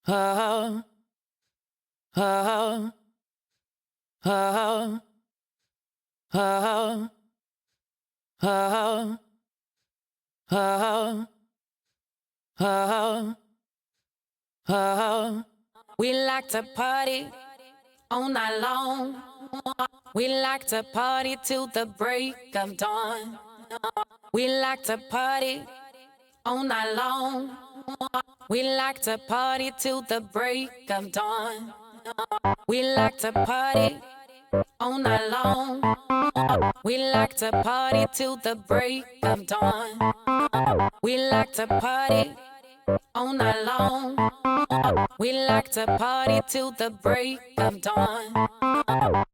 oh, oh, oh, oh, oh, oh, oh, oh. We like to party all night long. We like to party till the break of dawn. We like to party all night long. We like to party till the break of dawn. We like to party all night long. We like to party till the break of dawn. We like to party all night long. We like to party till the break of dawn.